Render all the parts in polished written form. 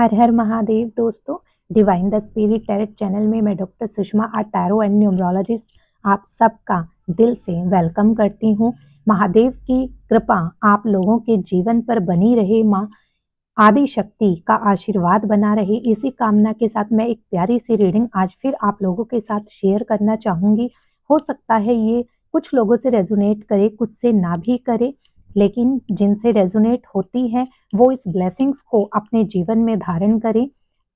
हर हर महादेव दोस्तों। Divine the spirit tarot channel में मैं doctor Sushma a tarot and numerologist आप सबका दिल से वेलकम करती हूँ। महादेव की कृपा आप लोगों के जीवन पर बनी रहे, माँ आदि शक्ति का आशीर्वाद बना रहे, इसी कामना के साथ मैं एक प्यारी सी रीडिंग आज फिर आप लोगों के साथ शेयर करना चाहूंगी। हो सकता है ये कुछ लोगों से रेजोनेट करे, कुछ से ना भी करे, लेकिन जिनसे रेजोनेट होती है वो इस ब्लेसिंग्स को अपने जीवन में धारण करें,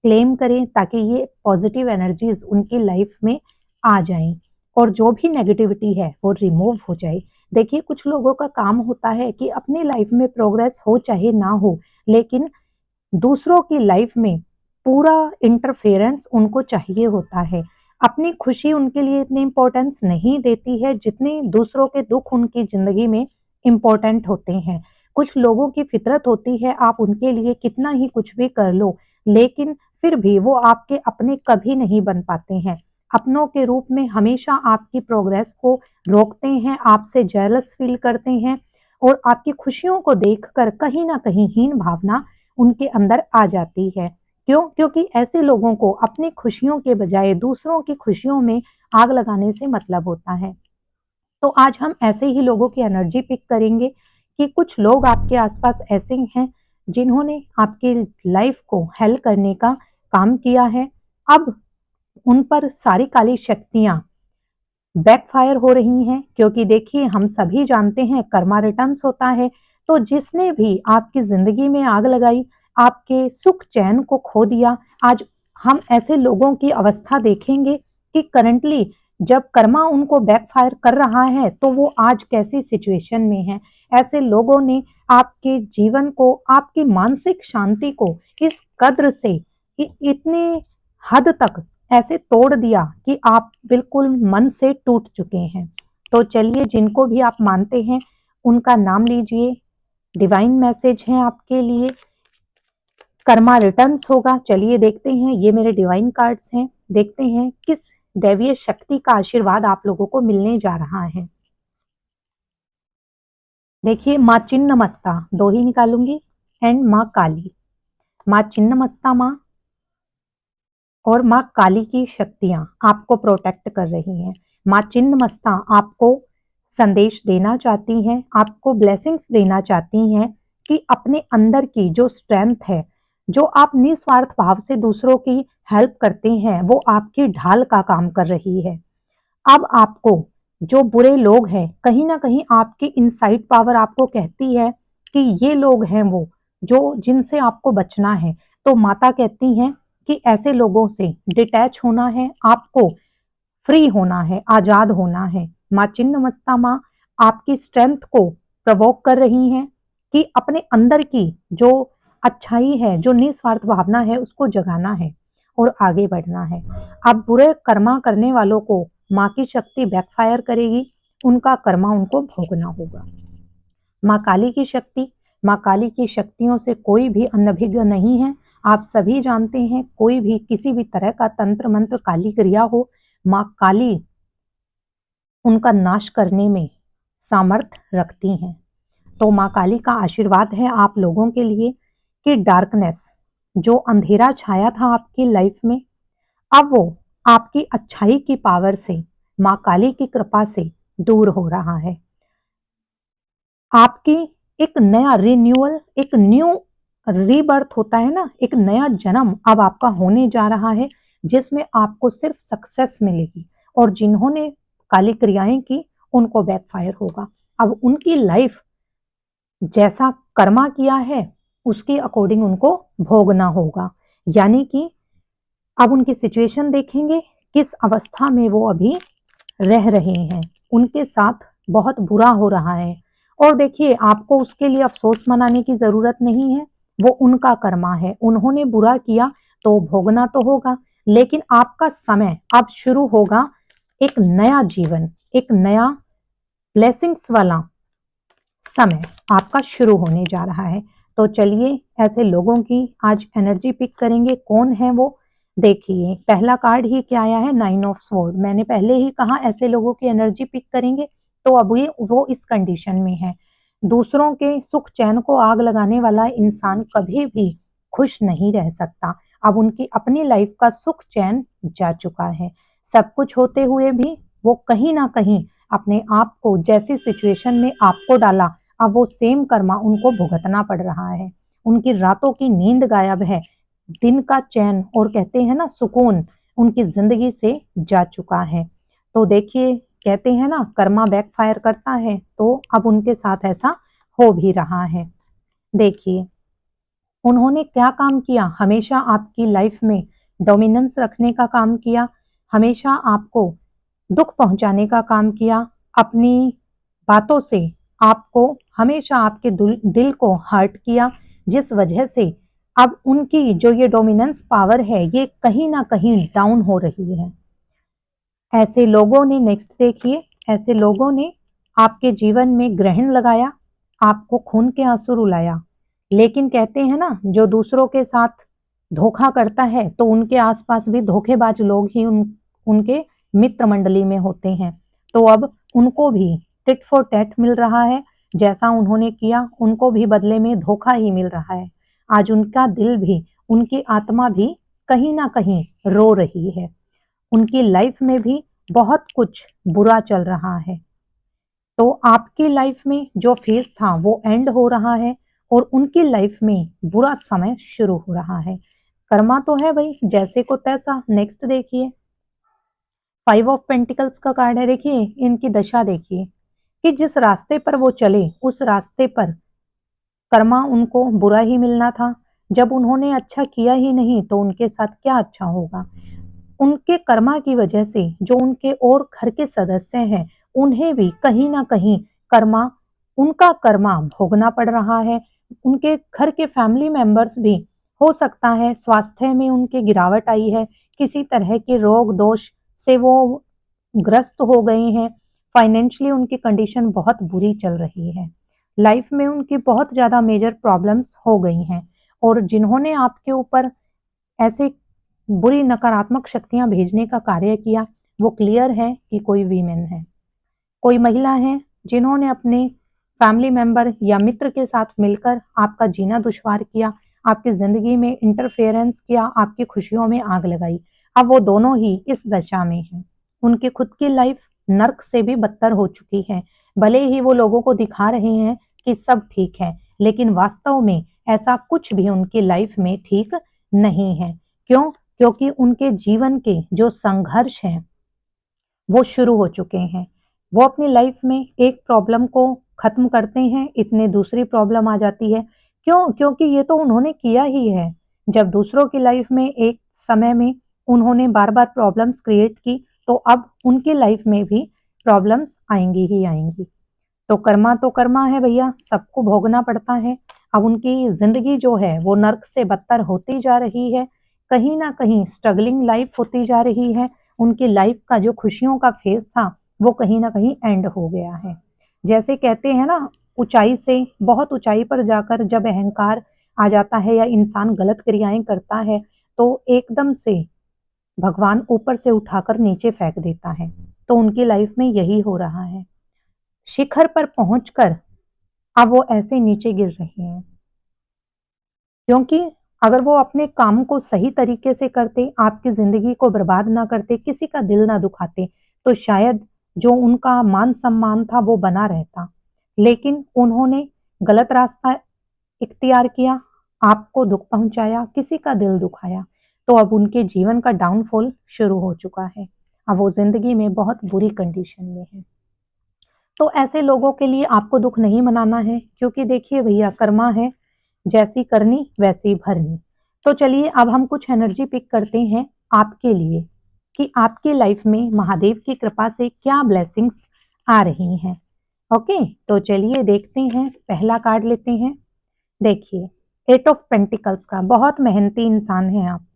क्लेम करें, ताकि ये पॉजिटिव एनर्जीज उनकी लाइफ में आ जाएं और जो भी नेगेटिविटी है वो रिमूव हो जाए। देखिए, कुछ लोगों का काम होता है कि अपनी लाइफ में प्रोग्रेस हो चाहे ना हो, लेकिन दूसरों की लाइफ में पूरा इंटरफेरेंस उनको चाहिए होता है। अपनी खुशी उनके लिए इतनी इम्पोर्टेंस नहीं देती है जितनी दूसरों के दुख उनकी जिंदगी में इम्पोर्टेंट होते हैं। कुछ लोगों की फितरत होती है, आप उनके लिए कितना ही कुछ भी कर लो, लेकिन फिर भी वो आपके अपने कभी नहीं बन पाते हैं। अपनों के रूप में हमेशा आपकी प्रोग्रेस को रोकते हैं, आपसे जेलस फील करते हैं और आपकी खुशियों को देखकर कहीं ना कहीं हीन भावना उनके अंदर आ जाती है। क्यों? क्योंकि ऐसे लोगों को अपनी खुशियों के बजाय दूसरों की खुशियों में आग लगाने से मतलब होता है। तो आज हम ऐसे ही लोगों की एनर्जी पिक करेंगे कि कुछ लोग आपके आसपास ऐसे हैं जिन्होंने आपकी लाइफ को हेल करने का काम किया है। अब उन पर सारी काली शक्तियां बैकफायर हो रही हैं, क्योंकि देखिए, हम सभी जानते हैं कर्मा रिटर्न्स होता है। तो जिसने भी आपकी जिंदगी में आग लगाई, आपके सुख चैन को खो दिया, आज हम ऐसे लोगों की अवस्था देखेंगे कि करंटली जब कर्मा उनको बैकफायर कर रहा है तो वो आज कैसी सिचुएशन में है। ऐसे लोगों ने आपके जीवन को, आपकी मानसिक शांति को इस कद्र से इतने हद तक ऐसे तोड़ दिया कि आप बिल्कुल मन से टूट चुके हैं। तो चलिए, जिनको भी आप मानते हैं उनका नाम लीजिए। डिवाइन मैसेज है आपके लिए, कर्मा रिटर्न्स होगा। चलिए देखते हैं, ये मेरे डिवाइन कार्ड्स हैं, देखते हैं किस दैवीय शक्ति का आशीर्वाद आप लोगों को मिलने जा रहा है। देखिए, माँ चिन्नमस्ता दो ही निकालूंगी एंड माँ काली। माँ चिन्नमस्ता माँ और माँ काली की शक्तियां आपको प्रोटेक्ट कर रही हैं। माँ चिन्नमस्ता आपको संदेश देना चाहती हैं, आपको ब्लेसिंग्स देना चाहती हैं कि अपने अंदर की जो स्ट्रेंथ है, जो आप निस्वार्थ भाव से दूसरों की हेल्प करते हैं, वो आपकी ढाल का काम कर रही है। अब आपको जो बुरे लोग हैं, कहीं ना कहीं आपकी इनसाइड पावर आपको कहती है कि ये लोग हैं वो जो जिनसे आपको बचना है। तो माता कहती हैं कि ऐसे लोगों से डिटैच होना है, आपको फ्री होना है, आजाद होना है। माँ चिन्नमस्ता माँ आपकी स्ट्रेंथ को प्रवोक कर रही हैं कि अपने अंदर की जो अच्छाई है, जो निस्वार्थ भावना है, उसको जगाना है और आगे बढ़ना है। अब बुरे कर्मा करने वालों को माँ की शक्ति बैकफायर करेगी, उनका कर्मा उनको भोगना होगा। माँ काली की शक्ति, माँ काली की शक्तियों से कोई भी अनभिज्ञ नहीं है। आप सभी जानते हैं, कोई भी किसी भी तरह का तंत्र मंत्र काली क्रिया हो, माँ काली उनका नाश करने में सामर्थ्य रखती हैं। तो माँ काली का आशीर्वाद है आप लोगों के लिए कि डार्कनेस, जो अंधेरा छाया था आपकी लाइफ में, अब वो आपकी अच्छाई की पावर से, माँ काली की कृपा से दूर हो रहा है। आपकी एक नया रिन्यूअल, एक न्यू रीबर्थ होता है ना, एक नया जन्म अब आपका होने जा रहा है, जिसमें आपको सिर्फ सक्सेस मिलेगी और जिन्होंने काली क्रियाएं की उनको बैकफायर होगा। अब उनकी लाइफ जैसा कर्मा किया है उसके अकॉर्डिंग उनको भोगना होगा। यानी कि अब उनकी सिचुएशन देखेंगे, किस अवस्था में वो अभी रह रहे हैं, उनके साथ बहुत बुरा हो रहा है। और देखिए, आपको उसके लिए अफसोस मनाने की जरूरत नहीं है, वो उनका कर्मा है, उन्होंने बुरा किया तो भोगना तो होगा। लेकिन आपका समय अब शुरू होगा, एक नया जीवन, एक नया ब्लेसिंग्स वाला समय आपका शुरू होने जा रहा है। तो चलिए, ऐसे लोगों की आज एनर्जी पिक करेंगे। कौन है वो? देखिए, पहला कार्ड ही क्या आया है, 9 ऑफ स्वॉर्ड। मैंने पहले ही कहा ऐसे लोगों की एनर्जी पिक करेंगे। तो अब ये वो इस कंडीशन में है, दूसरों के सुख चैन को आग लगाने वाला इंसान कभी भी खुश नहीं रह सकता। अब उनकी अपनी लाइफ का सुख चैन जा चुका है। सब कुछ होते हुए भी वो कहीं ना कहीं अपने आप को जैसी सिचुएशन में आपको डाला, अब वो सेम कर्मा उनको भुगतना पड़ रहा है। उनकी रातों की नींद गायब है, दिन का चैन और कहते हैं ना सुकून उनकी जिंदगी से जा चुका है। तो देखिए, कहते हैं ना कर्मा बैकफायर करता है, तो अब उनके साथ ऐसा हो भी रहा है। देखिए, उन्होंने क्या काम किया, हमेशा आपकी लाइफ में डोमिनेंस रखने का काम किया, हमेशा आपको दुख पहुंचाने का काम किया, अपनी बातों से आपको हमेशा आपके दिल को हर्ट किया, जिस वजह से अब उनकी जो ये डोमिनेंस पावर है ये कहीं ना कहीं डाउन हो रही है। ऐसे लोगों ने नेक्स्ट देखिए, ऐसे लोगों ने आपके जीवन में ग्रहण लगाया, आपको खून के आंसू रुलाया, लेकिन कहते हैं ना जो दूसरों के साथ धोखा करता है तो उनके आसपास भी धोखेबाज लोग ही उनके मित्र मंडली में होते हैं। तो अब उनको भी टिट फॉर टैट मिल रहा है, जैसा उन्होंने किया उनको भी बदले में धोखा ही मिल रहा है। आज उनका दिल भी, उनकी आत्मा भी कहीं ना कहीं रो रही है। उनकी लाइफ में भी बहुत कुछ बुरा चल रहा है। तो आपकी लाइफ में जो फेज था वो एंड हो रहा है और उनकी लाइफ में बुरा समय शुरू हो रहा है। कर्मा तो है भाई, जैसे को तैसा। नेक्स्ट देखिए, 5 ऑफ पेंटिकल्स का कार्ड है। देखिए इनकी दशा देखिए कि जिस रास्ते पर वो चले उस रास्ते पर कर्मा उनको बुरा ही मिलना था। जब उन्होंने अच्छा किया ही नहीं तो उनके साथ क्या अच्छा होगा। उनके कर्मा की वजह से जो उनके और घर के सदस्य हैं उन्हें भी कहीं ना कहीं कर्मा, उनका कर्मा भोगना पड़ रहा है। उनके घर के फैमिली मेंबर्स भी हो सकता है स्वास्थ्य में उनके गिरावट आई है, किसी तरह के रोग दोष से वो ग्रस्त हो गए हैं। फाइनेंशियली उनकी कंडीशन बहुत बुरी चल रही है। लाइफ में उनकी बहुत ज्यादा मेजर प्रॉब्लम्स हो गई हैं और जिन्होंने आपके ऊपर ऐसे बुरी नकारात्मक शक्तियां भेजने का कार्य किया वो क्लियर है कि कोई वीमेन है, कोई महिला है जिन्होंने अपने फैमिली मेंबर या मित्र के साथ मिलकर आपका जीना दुश्वार किया, आपकी जिंदगी में इंटरफेरेंस किया, आपकी खुशियों में आग लगाई। अब वो दोनों ही इस दशा में हैं। उनकी खुद की लाइफ नर्क से भी बदतर हो चुकी है। भले ही वो लोगों को दिखा रहे हैं कि सब ठीक है, लेकिन वास्तव में ऐसा कुछ भी उनकी लाइफ में ठीक नहीं है। क्यों? क्योंकि उनके जीवन के जो संघर्ष हैं वो शुरू हो चुके हैं। वो अपनी लाइफ में एक प्रॉब्लम को खत्म करते हैं, इतने दूसरी प्रॉब्लम आ जाती है। क्यों? क्योंकि ये तो उन्होंने किया ही है। जब दूसरों की लाइफ में एक समय में उन्होंने बार बार प्रॉब्लम्स क्रिएट की तो अब उनकी लाइफ में भी प्रॉब्लम्स आएंगी ही आएंगी। तो कर्मा है भैया, सबको भोगना पड़ता है। अब उनकी जिंदगी जो है वो नर्क से बदतर होती जा रही है, कहीं ना कहीं स्ट्रगलिंग लाइफ होती जा रही है। उनकी लाइफ का जो खुशियों का फेज था वो कहीं ना कहीं एंड हो गया है। जैसे कहते हैं ना, ऊंचाई से बहुत ऊंचाई पर जाकर जब अहंकार आ जाता है या इंसान गलत क्रियाएं करता है तो एकदम से भगवान ऊपर से उठाकर नीचे फेंक देता है। तो उनकी लाइफ में यही हो रहा है। शिखर पर पहुंचकर अब वो ऐसे नीचे गिर रहे हैं, क्योंकि अगर वो अपने काम को सही तरीके से करते, आपकी जिंदगी को बर्बाद ना करते, किसी का दिल ना दुखाते, तो शायद जो उनका मान सम्मान था वो बना रहता। लेकिन उन्होंने गलत रास्ता इख्तियार किया, आपको दुख पहुंचाया, किसी का दिल दुखाया, तो अब उनके जीवन का डाउनफॉल शुरू हो चुका है। अब वो जिंदगी में बहुत बुरी कंडीशन में है। तो ऐसे लोगों के लिए आपको दुख नहीं मनाना है, क्योंकि देखिए भैया कर्मा है, जैसी करनी वैसी भरनी। तो चलिए अब हम कुछ एनर्जी पिक करते हैं आपके लिए कि आपकी लाइफ में महादेव की कृपा से क्या ब्लेसिंग्स आ रही हैं। ओके, तो चलिए देखते हैं। पहला कार्ड लेते हैं। देखिए 8 ऑफ पेंटिकल्स का, बहुत मेहनती इंसान हैं आप,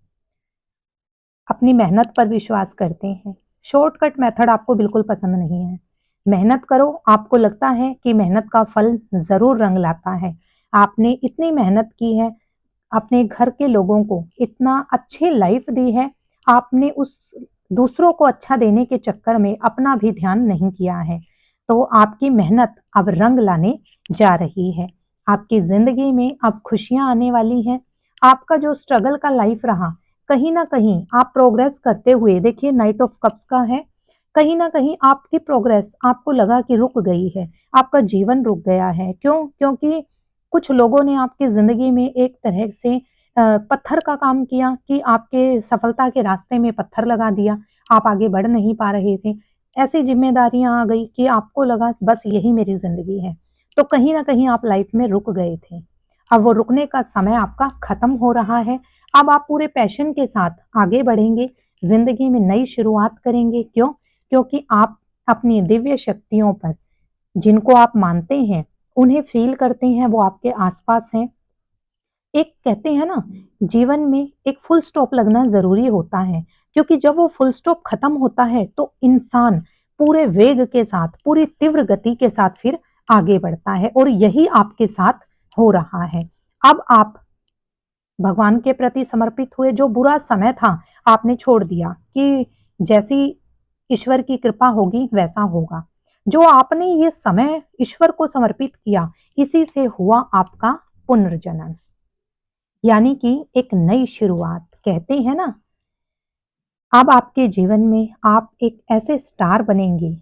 अपनी मेहनत पर विश्वास करते हैं। शॉर्टकट मेथड आपको बिल्कुल पसंद नहीं है। मेहनत करो, आपको लगता है कि मेहनत का फल जरूर रंग लाता है। आपने इतनी मेहनत की है, अपने घर के लोगों को इतना अच्छी लाइफ दी है, आपने उस दूसरों को अच्छा देने के चक्कर में अपना भी ध्यान नहीं किया है। तो आपकी मेहनत अब रंग लाने जा रही है। आपकी जिंदगी में अब खुशियां आने वाली हैं। आपका जो स्ट्रगल का लाइफ रहा, कहीं ना कहीं आप प्रोग्रेस करते हुए देखिए, नाइट ऑफ कप्स का है, कहीं ना कहीं आपकी प्रोग्रेस आपको लगा कि रुक गई है, आपका जीवन रुक गया है। क्यों? क्योंकि कुछ लोगों ने आपकी जिंदगी में एक तरह से पत्थर का काम किया कि आपके सफलता के रास्ते में पत्थर लगा दिया, आप आगे बढ़ नहीं पा रहे थे। ऐसी जिम्मेदारियां आ गई कि आपको लगा बस यही मेरी जिंदगी है, तो कहीं ना कहीं आप लाइफ में रुक गए थे। अब वो रुकने का समय आपका खत्म हो रहा है। अब आप पूरे पैशन के साथ आगे बढ़ेंगे, जिंदगी में नई शुरुआत करेंगे। क्यों? क्योंकि आप अपनी दिव्य शक्तियों पर, जिनको आप मानते हैं, उन्हें फील करते हैं, वो आपके आसपास हैं। एक कहते हैं ना, जीवन में एक फुल स्टॉप लगना जरूरी होता है, क्योंकि जब वो फुल स्टॉप खत्म होता है तो इंसान पूरे वेग के साथ, पूरी तीव्र गति के साथ फिर आगे बढ़ता है, और यही आपके साथ हो रहा है। अब आप भगवान के प्रति समर्पित हुए, जो बुरा समय था आपने छोड़ दिया कि जैसी ईश्वर की कृपा होगी वैसा होगा। जो आपने ये समय ईश्वर को समर्पित किया, इसी से हुआ आपका पुनर्जन्म, यानी कि एक नई शुरुआत। कहते हैं ना, अब आपके जीवन में आप एक ऐसे स्टार बनेंगे,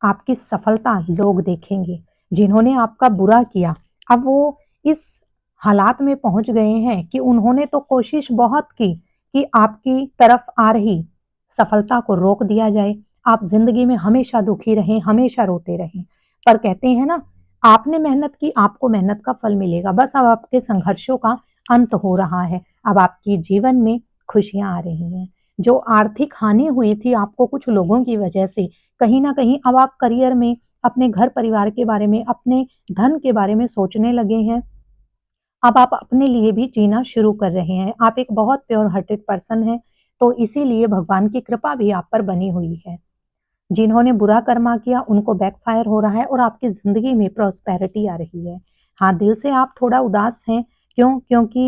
आपकी सफलता लोग देखेंगे। जिन्होंने आपका बुरा किया, अब वो इस हालात में पहुंच गए हैं कि उन्होंने तो कोशिश बहुत की कि आपकी तरफ आ रही सफलता को रोक दिया जाए, आप जिंदगी में हमेशा दुखी रहें, हमेशा रोते रहें। पर कहते हैं ना, आपने मेहनत की, आपको मेहनत का फल मिलेगा। बस अब आपके संघर्षों का अंत हो रहा है, अब आपके जीवन में खुशियां आ रही हैं। जो आर्थिक हानि हुई थी आपको कुछ लोगों की वजह से, कहीं ना कहीं अब आप करियर में, अपने घर परिवार के बारे में, अपने धन के बारे में सोचने लगे हैं। अब आप अपने लिए भी जीना शुरू कर रहे हैं। आप एक बहुत प्योर हार्टेड पर्सन हैं, तो इसीलिए भगवान की कृपा भी आप पर बनी हुई है। जिन्होंने बुरा कर्मा किया उनको बैकफायर हो रहा है, और आपकी जिंदगी में प्रॉस्पेरिटी आ रही है। हाँ, दिल से आप थोड़ा उदास हैं। क्यों? क्योंकि